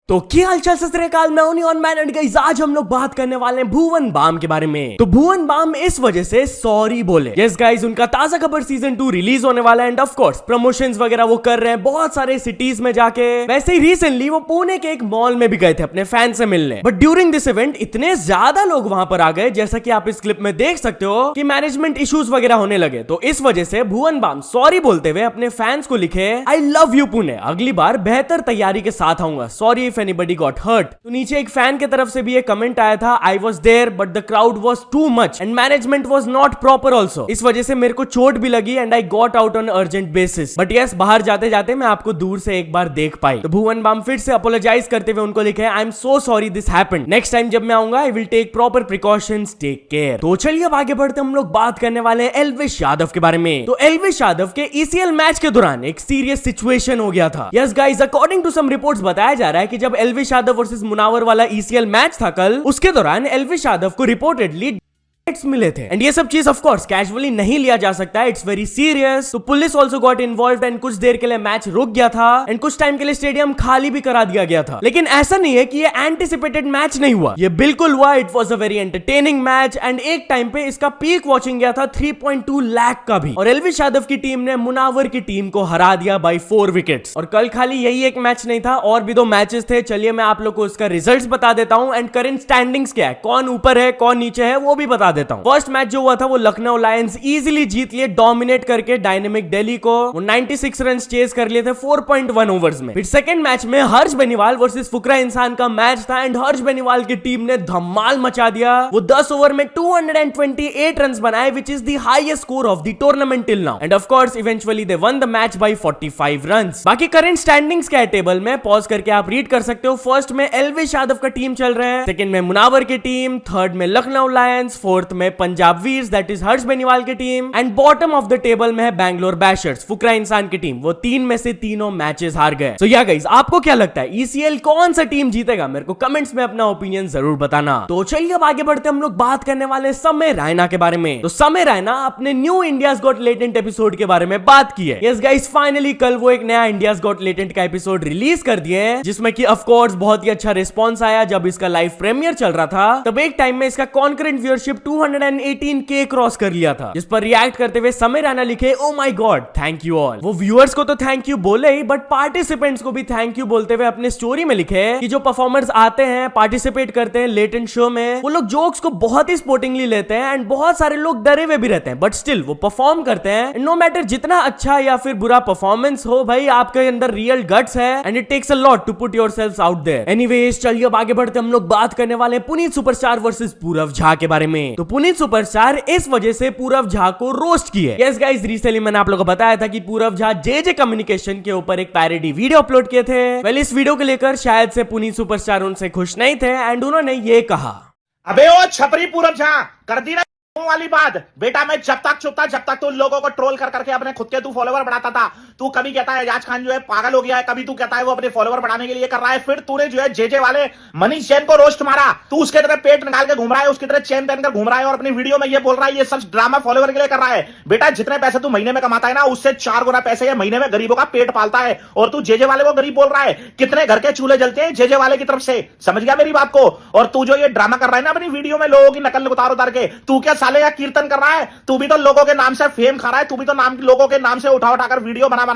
तो क्या हालचाल सत श्री अकाल, मैं हूं ऑन मैन एंड गाइस आज हम लोग बात करने वाले हैं भुवन बाम के बारे में। तो भुवन बाम इस वजह से सॉरी बोले। यस गाइस, उनका ताजा खबर सीजन 2 रिलीज होने वाला है एंड ऑफ कोर्स प्रमोशंस वगैरह वो कर रहे हैं बहुत सारे सिटीज में जाके। वैसे ही रिसेंटली वो पुणे के एक मॉल में भी गए थे अपने फैन से मिलने, बट ड्यूरिंग दिस इवेंट इतने ज्यादा लोग वहां पर आ गए जैसा कि आप इस क्लिप में देख सकते हो कि मैनेजमेंट इश्यूज वगैरह होने लगे। तो इस वजह से भुवन बाम सॉरी बोलते हुए अपने फैंस को लिखे, आई लव यू पुणे, अगली बार बेहतर तैयारी के साथ आऊंगा, sorry if anybody got hurt. तो नीचे एक फैन की तरफ से भी एक कमेंट आया था, I was there but the crowd was too much and management was not proper also, इस वजह से मेरे को चोट भी लगी and I got out on urgent basis, but yes बाहर जाते जाते मैं आपको दूर से एक बार देख पाई। तो भुवन बाम फिर से अपोलोजाइज करते हुए उनको लिखे, I am so sorry this happened, next time जब मैं आऊंगा I will take proper precautions, take care. तो चलिए अब आगे बढ़ते हम लोग बात करने वाले हैं एल्विश यादव के बारे में। तो एल्विश यादव के ईसीएल मैच के दौरान एक सीरियस सिचुएशन हो गया था। Yes guys, according to some reports बताया जा रहा है कि जब एल्विश यादव वर्सेस मुनावर वाला ईसीएल मैच था कल, उसके दौरान एल्विश यादव को रिपोर्टेडली मिले थे एंड ये सब चीज ऑफ कोर्स कैजुअली नहीं लिया जा सकता है, इट्स वेरी सीरियस। तो police also got involved and कुछ देर के लिए मैच रुक गया था एंड कुछ टाइम के लिए स्टेडियम खाली भी करा दिया गया था। लेकिन ऐसा नहीं है कि ये एंटिसिपेटेड मैच नहीं हुआ, ये बिल्कुल हुआ। It was a very entertaining match and एक टाइम पे इसका पीक वॉचिंग गया था 3.2 लाख का भी, और एल्विश यादव की टीम ने मुनावर की टीम को हरा दिया बाय 4 विकेट्स। और कल खाली यही एक मैच नहीं था, और भी 2 मैचेस थे। चलिए मैं आप लोग को उसका रिजल्ट्स बता देता हूं एंड करंट स्टैंडिंग्स क्या है, कौन ऊपर है कौन नीचे है वो भी बता देता हूं। फर्स्ट मैच हुआ था वो लखनऊ लायंस इजीली जीत लिए, डोमिनेट करके डायनेमिक दिल्ली को, वो 96 रन चेज कर लिए थे 4.1 ओवर्स में। फिर सेकंड मैच में हर्ष बेनीवाल वर्सेस फुकरा इंसान का मैच था एंड हर्ष बेनीवाल की टीम ने धमाल मचा दिया, वो 10 ओवर में 228 रन बनाए, which is the highest score of the tournament till now end of course eventually they one the match by 45 runs. बाकी करंट स्टैंडिंग्स क्या है टेबल में, पॉज करके आप रीड कर सकते हो। फर्स्ट में एल्विश यादव का टीम चल रहा है, सेकंड में मुनावर की टीम, थर्ड में लखनऊ लायंस, फोर्थ में पंजाब दैट इज हर्ष बेनीवाल की team and bottom of the table में है बैंगलोर बैशर्स, फुकरा इंसान की टीम। वो 3 में से तीनों मैचेस हार गए। तो या गाइस, आपको क्या लगता है ईसीएल कौन सा टीम जीतेगा? मेरे को कमेंट्स में अपना ओपिनियन जरूर बताना। तो चलिए अब आगे बढ़ते हम लोग बात करने वाले समय रैना के बारे में। तो समय रैना अपने new India's got latent episode के बारे में बात की है। यस गाइस, फाइनली कल वो एक नया इंडियाज गॉट लेटेंट का एपिसोड रिलीज कर दिए हैं, जिसमें कि ऑफ कोर्स बहुत ही अच्छा रिस्पॉन्स आया। जब इसका लाइव प्रीमियर चल रहा था तब एक टाइम में इसका कॉन्करेंट व्यूअरशिप 218K क्रॉस कर लिया था, जिस पर रिएक्ट करते हुए समय रैना लिखे, oh my God thank you all. वो व्यूअर्स को तो थैंक यू बोले ही, बट पार्टिसिपेंट्स को भी थैंक यू बोलते हुए अपने स्टोरी में लिखे कि जो परफॉर्मर्स आते हैं पार्टिसिपेट करते हैं लेटेंट शो में, वो लोग जोक्स को बहुत ही स्पोर्टिंगली लेते हैं एंड बहुत सारे लोग डरे हुए भी रहते हैं, बट स्टिल वो परफॉर्म करते हैं। नो मैटर जितना अच्छा या फिर बुरा परफॉर्मेंस हो, भाई आपके अंदर रियल गट्स है and it takes a lot to put yourselves out there. Anyways, चलिए अब आगे बढ़ते हम लोग बात करने वाले हैं पुनीत सुपरस्टार वर्सेस पूरव झा के बारे में। तो पुनीत सुपरस्टार इस वजह से पूरव झा को रोस्ट किए। यस गाइस, रिसेंटली मैंने आप लोगों को बताया था कि पूरव झा जे कम्युनिकेशन के ऊपर एक पैरोडी वीडियो अपलोड किए थे। वेल, इस वीडियो को लेकर शायद से पुनीत सुपरस्टार उनसे खुश नहीं थे एंड उन्होंने ये कहा, अबे ओ छपरी पूरव झा, कर दी ना वाली बात बेटा। मैं जब तक तू लोगों को ट्रोल कर करके अपने खुद के तू फॉलोवर बढ़ाता था, तू कभी कहता है एजाज खान जो है पागल हो गया है, कभी तू कहता है वो अपने फॉलोवर बढ़ाने के लिए कर रहा है, फिर तूने जो है जे वाले मनीष जैन को रोस्ट मारा। तू उसके तरह पेट निकाल के घूम रहा है, उसकी तरह चेन पहनकर घूम रहा है और अपनी वीडियो में ये बोल रहा है ये सब ड्रामा फॉलोवर के लिए कर रहा है। बेटा, जितने पैसे तू महीने में कमाता है ना, उससे 4 गुना पैसे ये महीने में गरीबों का पेट पालता है, और तू जे वाले को गरीब बोल रहा है। कितने घर के चूल्हे जलते हैं जे वाले की तरफ से, समझ गया मेरी बात को? और तू जो ये ड्रामा कर रहा है ना अपनी वीडियो में लोगों की नकल उतार के, तू क्या साले या कीर्तन कर रहा है? तू भी तो लोगों के नाम से फेम खा रहा है, तू भी तो लोगों के नाम से उठाकर वीडियो बनाकर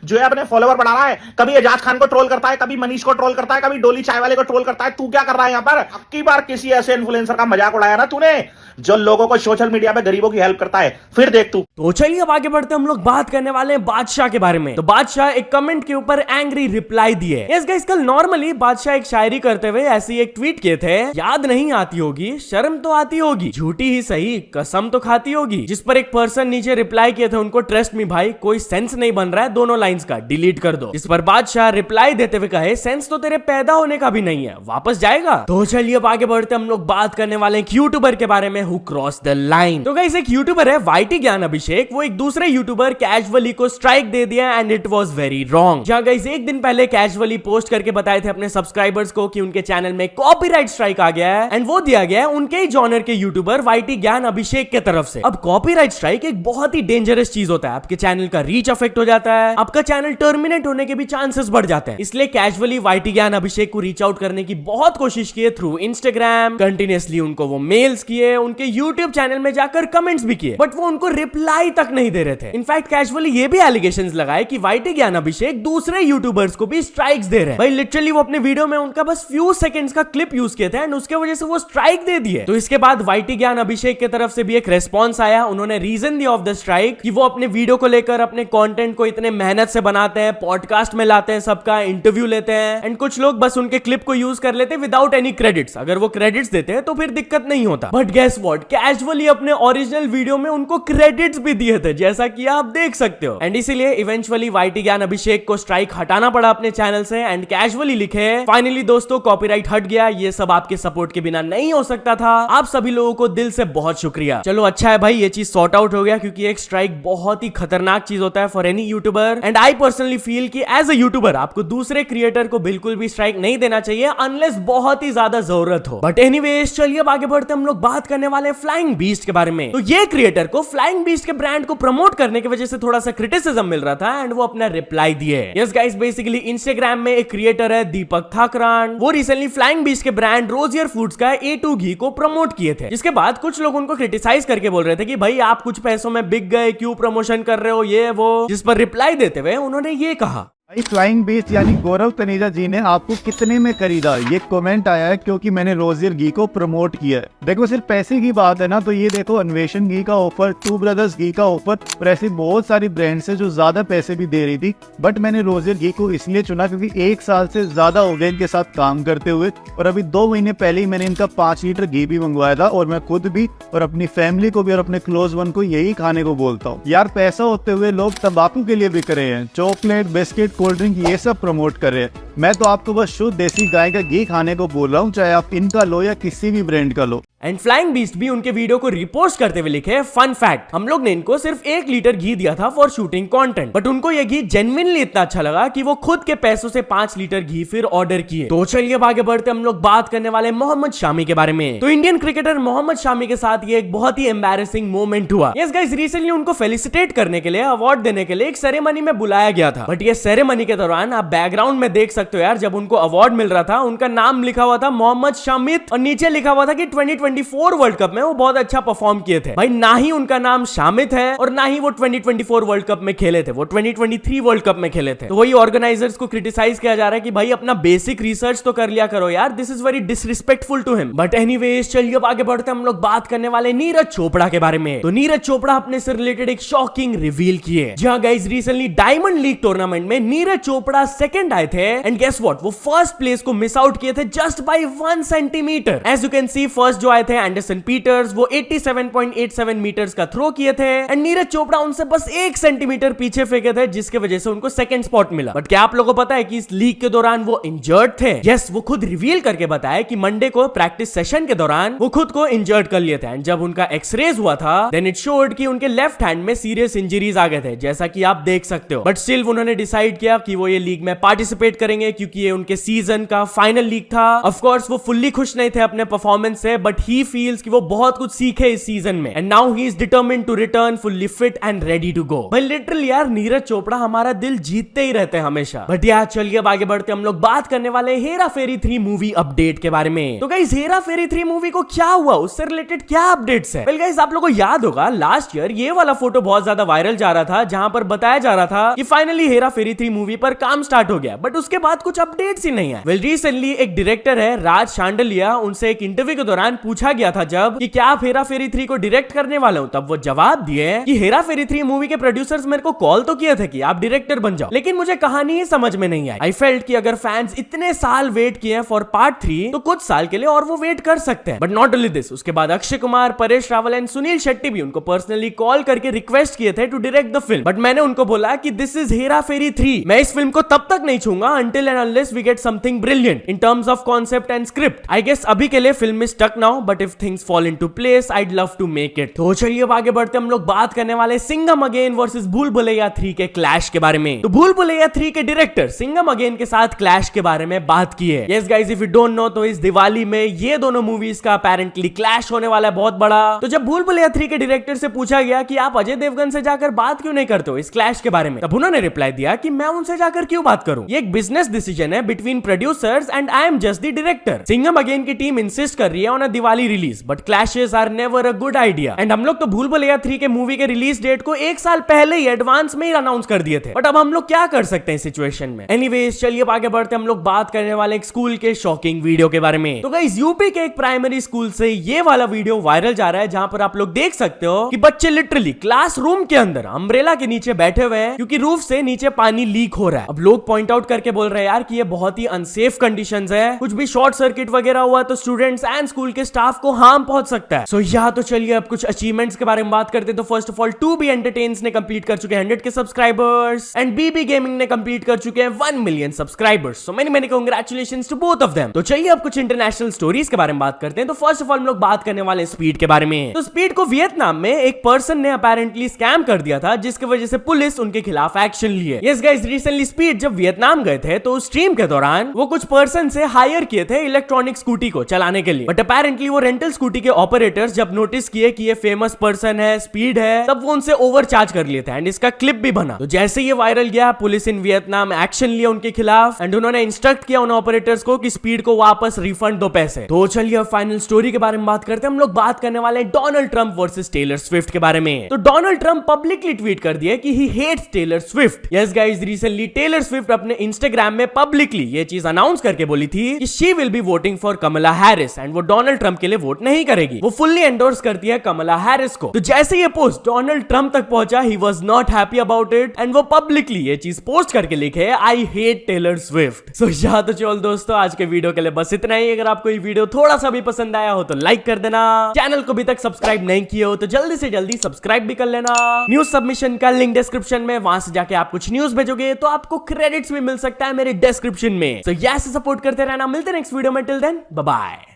जो है अपने फॉलोवर बढ़ा रहा है। कभी एजाज खान को ट्रोल करता है, कभी मनीष को ट्रोल करता है, कभी डोली चाय वाले को ट्रोल करता है। तू क्या कर रहा है यहाँ पर? अब की बार किसी ऐसे इन्फ्लुएंसर का मजाक उड़ाया ना तूने, जो लोगों को सोशल मीडिया पे गरीबों की हेल्प करता है, फिर देख तू। तो चलिए अब आगे बढ़ते हम लोग बात करने वाले हैं बादशाह के बारे में। तो बादशाह एक कमेंट के ऊपर एंग्री रिप्लाई दिए। यस गाइस, कल नॉर्मली बादशाह एक शायरी करते हुए ऐसी एक ट्वीट किए थे, याद नहीं आती होगी शर्म तो आती होगी, झूठी ही सही कसम तो खाती होगी, जिस पर एक पर्सन नीचे रिप्लाई किए थे उनको, ट्रस्ट मी भाई कोई सेंस नहीं बन रहा है दोनों लाइंस का, डिलीट कर दो। इस पर बादशाह रिप्लाई देते हुए कहे, सेंस तो तेरे पैदा होने का भी नहीं है, वापस जाएगा। तो चलिए अब आगे बढ़ते हम लोग बात करने वाले हैं यूट्यूबर के बारे में हु क्रॉस द लाइन। तो गाइस, एक यूट्यूबर है वाईटी ज्ञान अभिषेक, वो एक दूसरे यूट्यूबर कैजुअली को स्ट्राइक दे दिया and it was very wrong. जहां गाइस एक दिन पहले कैजुअली पोस्ट करके बताए थे अपने सब्सक्राइबर्स को कि उनके चैनल में कॉपीराइट स्ट्राइक आ गया है एंड वो दिया गया है उनके ही जॉनर के यूट्यूबर वाईटी ज्ञान अभिषेक के तरफ से। अब कॉपीराइट स्ट्राइक एक बहुत ही डेंजरस चीज होता है, आपके चैनल का रीच अफेक्ट हो जाता है, आपका चैनल टर्मिनेट होने के भी चांसेस बढ़ जाते हैं। इसलिए कैजुअली वाईटी ज्ञान अभिषेक को रीच आउट करने की बहुत कोशिश किए थ्रू इंस्टाग्राम, कंटिन्यूअसली उनको वो मेल्स किए, उनके यूट्यूब चैनल में जाकर कमेंट्स भी किए, बट वो उनको रिप्लाई तक नहीं दे रहे थे। इनफैक्ट कैजुअली ये भी एलिगेशंस लगाए कि वाईटी ज्ञान अभिषेक दूसरे यूट्यूबर्स को भी स्ट्राइक्स दे रहे हैं। भाई लिटरली वो अपने वीडियो में उनका बस फ्यू सेकंड्स का क्लिप यूज किए थे एंड उसके वजह से वो स्ट्राइक दे दिए। तो इसके बाद वाईटी ज्ञान अभिषेक की तरफ से भी एक रेस्पॉन्स आया, उन्होंने रीजन दिया ऑफ द स्ट्राइक कि वो अपने वीडियो को लेकर अपने कंटेंट को इतने मेहनत से बनाते हैं, पॉडकास्ट में लाते हैं, सबका इंटरव्यू लेते हैं एंड कुछ लोग बस उनके क्लिप को यूज कर लेते विदाउट एनी क्रेडिट्स। अगर वो क्रेडिट्स देते हैं तो फिर दिक्कत नहीं होता, बट गेस व्हाट, कैजुअली अपने ओरिजिनल वीडियो में उनको क्रेडिट्स भी दिए थे, जैसा कि आप देख सकते हो। एंड इसीलिए इवेंचुअली वाईटी ज्ञान अभिषेक को स्ट्राइक हटाना पड़ा अपने चैनल से एंड कैजुअली लिखे फाइनली दोस्तों कॉपीराइट हट गया, ये सब आपके सपोर्ट के बिना नहीं हो सकता था, आप सभी लोगों को दिल से बहुत शुक्रिया। चलो अच्छा है भाई ये चीज सॉर्ट आउट हो गया, क्योंकि एक स्ट्राइक बहुत ही खतरनाक चीज होता है for any YouTuber and I personally feel कि एज अ यूट्यूबर आपको दूसरे क्रिएटर को बिल्कुल भी स्ट्राइक नहीं देना चाहिए अनलेस बहुत ही ज्यादा जरूरत हो। बट एनीवेज चलिए अब आगे बढ़ते हम लोग बात करने वाले फ्लाइंग बीस्ट के बारे में। तो ये क्रिएटर को फ्लाइंग बीस्ट के ब्रांड को प्रमोट करने की वजह से थोड़ा सा क्रिटिसिज्म मिल रहा था एंड वो अपना रिप्लाई दिए। यस गाइस, बेसिकली इंस्टाग्राम में एक क्रिएटर है दीपक ठाकरान, वो रिसेंटली फ्लाइंग बीस्ट के ब्रांड रोजियर फूड्स का A2 घी को प्रमोट किए थे, जिसके बाद कुछ लोग उनको क्रिटिसाइज करके बोल रहे थे कि भाई आप कुछ पैसों में बिक गए, क्यों प्रमोशन कर रहे हो ये वो, जिस पर रिप्लाई देते हुए उन्होंने ये कहा, भाई फ्लाइंग बीस्ट यानी गौरव तनेजा जी ने आपको कितने में खरीदा? ये कमेंट आया है क्योंकि मैंने रोजियर घी को प्रमोट किया है। देखो सिर्फ पैसे की बात है ना, तो ये देखो अन्वेषण घी का ऑफर, टू ब्रदर्स घी का ऑफर और ऐसी बहुत सारी ब्रांड्स है जो ज्यादा पैसे भी दे रही थी, बट मैंने रोजियर घी को इसलिए चुना क्योंकि 1 साल से ज्यादा हो गया इनके साथ काम करते हुए, और अभी 2 महीने पहले ही मैंने इनका 5 लीटर घी भी मंगवाया था, और मैं खुद भी और अपनी फैमिली को भी और अपने क्लोज वन को यही खाने को बोलता हूँ। यार पैसा होते हुए लोग तंबाकू के लिए बिक रहे हैं, चॉकलेट, बिस्किट, कोल्ड ड्रिंक ये सब प्रमोट कर रहे हैं। मैं तो आपको बस शुद्ध देसी गाय का घी खाने को बोल रहा हूँ, चाहे आप इनका लो या किसी भी ब्रांड का लो। एंड फ्लाइंग बीस्ट भी उनके वीडियो को रिपोस्ट करते हुए लिखे, फन फैक्ट, हम लोग ने इनको सिर्फ 1 लीटर घी दिया था फॉर शूटिंग कंटेंट, बट उनको ये घी जेन्युइनली इतना अच्छा लगा कि वो खुद के पैसों से 5 लीटर घी फिर ऑर्डर किए। तो चलिए अब आगे बढ़ते हम लोग बात करने वाले मोहम्मद शामी के बारे में। तो इंडियन क्रिकेटर मोहम्मद शामी के साथ ये एक बहुत ही एम्बैरेसिंग मोमेंट हुआ। यस गाइस, रिसेंटली उनको फेलिसिटेट करने के लिए, अवार्ड देने के लिए एक सेरेमनी में बुलाया गया था, बट ये सेरेमनी के दौरान आप बैकग्राउंड में देख सकते हो यार, जब उनको अवार्ड मिल रहा था उनका नाम लिखा हुआ था मोहम्मद शामित और नीचे लिखा हुआ था कि 2024 वर्ल्ड कप में वो बहुत अच्छा परफॉर्म किए थे। भाई ना ही उनका नाम शामित है और ना ही वो 2024 वर्ल्ड कप में खेले थे, वो 2023 वर्ल्ड कप में खेले थे। तो वही ऑर्गेनाइजर्स को क्रिटिसाइज किया जा रहा है कि भाई अपना बेसिक रिसर्च तो कर लिया करो यार, this is very disrespectful to him. But anyways चलिए अब आगे बढ़ते हम लोग बात करने वाले नीरज चोपड़ा के बारे में। तो नीरज चोपड़ा अपने से रिलेटेड एक शॉकिंग रिवील किए। जहां guys recently Diamond League tournament में नीरज चोपड़ा सेकंड आए थे एंड गेस व्हाट, वो फर्स्ट प्लेस को मिस आउट किए थे just by 1 centimetre. As you can see first जो आए थे एंडरसन पीटर्स, वो 87.87 मीटर्स का थ्रो किए थे एंड नीरज चोपड़ा उनसे बस 1 सेंटीमीटर पीछे फेंके थे, जिसके वजह से उनको सेकंड स्पॉट मिला। बट क्या आप लोगों को पता है कि इस लीग के दौरान वो इंजर्ड थे? यस, वो खुद रिवील करके बताया कि मंडे को प्रैक्टिस सेशन के दौरान वो खुद को इंजर्ड कर लिए थे एंड जब उनका एक्सरेज हुआ था देन इट शोड कि उनके लेफ्ट हैंड में सीरियस इंजरीज आ गए थे, जैसा कि आप देख सकते हो। बट स्टिल उन्होंने डिसाइड किया कि वो ये लीग में पार्टिसिपेट करेंगे क्योंकि ये उनके सीजन का फाइनल लीग था। ऑफ कोर्स वो फुल्ली खुश नहीं थे अपने परफॉर्मेंस से, बट ही फील्स कि वो बहुत कुछ सीखे इस सीजन में and now he is determined to return fully fit and ready to go. भाई लिटरली यार नीरज चोपड़ा हमारा दिल जीतते ही रहते हैं हमेशा। बट यार चलिए अब आगे बढ़ते हम लोग बात करने वाले हेरा फेरी 3 मूवी अपडेट के बारे में। तो गाइस हेरा फेरी 3 मूवी को क्या हुआ, उससे रिलेटेड क्या अपडेट्स है? वेल गाइस, आप लोगों को याद होगा लास्ट ईयर ये वाला फोटो बहुत ज्यादा वायरल जा रहा था, जहां पर बताया जा रहा था कि फाइनली हेरा फेरी 3 मूवी पर काम स्टार्ट हो गया, बट उसके बाद कुछ अपडेट्स ही नहीं है। वेल रिसेंटली एक डायरेक्टर है राज शांडलिया, उनसे एक इंटरव्यू के दौरान पूछा गया था जब कि क्या आप हेरा फेरी 3 को डायरेक्ट करने वाले हो, तब वो जवाब दिए कि हेरा फेरी 3 मूवी के प्रोड्यूसर्स मेरे को कॉल तो किए थे कि आप डायरेक्टर बन जाओ, लेकिन मुझे कहानी ही समझ में नहीं आई। आई फेल्ट कि अगर फैंस इतने साल वेट किए फॉर पार्ट 3 तो कुछ साल के लिए और वो वेट कर सकते हैं। बट नॉट ओनली दिस, उसके बाद अक्षय कुमार, परेश रावल एंड सुनील शेट्टी भी उनको पर्सनली कॉल करके रिक्वेस्ट किए थे to direct the film, but मैंने उनको बोला कि दिस इज हेरा फेरी 3, मैं इस फिल्म को तब तक नहीं छूंगा until until and unless we get something brilliant in terms of concept and script. I guess अभी के लिए film is stuck now, but if things fall into place, I'd love to make it. तो चलिए अब आगे बढ़ते हम लोग बात करने वाले सिंघम अगेन वर्सेस भूल भुलैया 3 के क्लैश के बारे में। तो भूल भुलैया 3 के डायरेक्टर सिंघम अगेन के साथ क्लैश के बारे में बात की है। Yes guys, if you don't know, तो इस दिवाली में ये दोनों मूवीज का अपेरेंटली क्लैश होने वाला है बहुत बड़ा। तो जब भूल भुलैया 3 के डायरेक्टर से पूछा गया कि आप अजय देवगन से जाकर बात क्यों नहीं करते हो इस क्लैश के बारे में, तब उन्होंने रिप्लाई दिया कि मैं उनसे जाकर क्यों बात करूं, ये एक बिजनेस डिसीजन है between producers and I am just the director. Singham again की टीम इंसिस्ट कर रही है on a Diwali release, but clashes are never a good idea. And हम लोग तो भूल भुलैया 3 के मूवी के रिलीज डेट को 1 साल पहले ही एडवांस में ही अनाउंस कर दिए थे, बट अब हम लोग क्या कर सकते हैं सिचुएशन में। एनीवेज चलिए अब आगे बढ़ते हम लोग बात करने वाले एक स्कूल के शॉकिंग वीडियो के बारे में। तो गाइस यूपी के एक प्राइमरी स्कूल से ये वाला वीडियो वायरल जा रहा है, जहां पर आप लोग देख सकते हो कि बच्चे लिटरली क्लासरूम के अंदर अम्ब्रेला के नीचे बैठे हुए हैं क्योंकि रूफ से नीचे पानी लीक हो रहा है। अब लोग पॉइंट आउट करके बोल रहे हैं यार कि ये बहुत ही अनसेफ कंडीशंस है, कुछ भी शॉर्ट सर्किट वगैरह हुआ तो स्टूडेंट्स एंड स्कूल के स्टाफ को हार्म पहुंच सकता है। सो यहाँ तो चलिए अब कुछ अचीवमेंट्स के बारे में बात करते हैं। तो first of all 2B entertains ने कंप्लीट कर चुके हैं 100 के सब्सक्राइबर्स एंड BB गेमिंग ने कंप्लीट कर चुके हैं 1 million subscribers. So many many congratulations to both of them. तो चलिए अब कुछ इंटरनेशनल स्टोरीज के बारे में बात करते हैं। तो फर्स्ट ऑफ ऑल हम लोग बात करने वाले स्पीड के बारे में। तो स्पीड को वियतनाम में एक पर्सन ने अपेरेंटली स्कैम कर दिया था, जिसकी वजह से पुलिस उनके खिलाफ एक्शन लिए। यस गाइस, रिसेंटली स्पीड जब वियतनाम गए थे तो स्ट्रीम के दौरान वो कुछ पर्सन से हायर किए थे इलेक्ट्रॉनिक स्कूटी को चलाने के लिए, बट अपेरेंटली वो रेंटल स्कूटी के ऑपरेटर्स जब नोटिस किए कि ये फेमस पर्सन है, स्पीड है, तब वो उनसे ओवरचार्ज कर लिए थे एंड इसका क्लिप भी बना। तो जैसे ये वायरल गया, पुलिस इन वियतनाम एक्शन लिया उनके खिलाफ एंड उन्होंने इंस्ट्रक्ट किया उन ऑपरेटर्स को कि स्पीड को वापस रिफंड दो पैसे। तो चलिए फाइनल स्टोरी के बारे में बात करते हैं। हम लोग बात करने वाले हैं Donald Trump versus Taylor Swift के बारे में। तो डोनाल्ड ट्रंप पब्लिकली ट्वीट कर दिया कि he hates Taylor Swift. Yes guys, recently Taylor Swift अपने इंस्टाग्राम में पब्लिकली ये चीज अनाउंस करके बोली थी कि she will be voting for Kamala Harris and वो डोनाल्ड ट्रंप के लिए वोट नहीं करेगी, वो फुल्ली एंडोर्स करती है कमला हैरिस को। तो जैसे ये पोस्ट डोनाल्ड ट्रंप तक पहुंचा, he was not happy about it and वो पब्लिकली ये चीज पोस्ट करके लिखे आई हेट टेलर स्विफ्ट। सो या तो चल दोस्तों, आज के वीडियो के लिए बस इतना ही। अगर आपको ये वीडियो थोड़ा सा भी पसंद आया हो तो लाइक कर देना, चैनल को अभी तक सब्सक्राइब नहीं किए हो तो जल्दी से जल्दी सब्सक्राइब भी कर लेना। न्यूज सबमिशन का लिंक डिस्क्रिप्शन में, वहां से जाके आप कुछ न्यूज भेजोगे तो आपको क्रेडिट्स भी मिल सकता है मेरे डिस्क्रिप्शन में। सो यस, सपोर्ट करते रहना। मिलते हैं नेक्स्ट वीडियो में, टिल देन बाय बाय।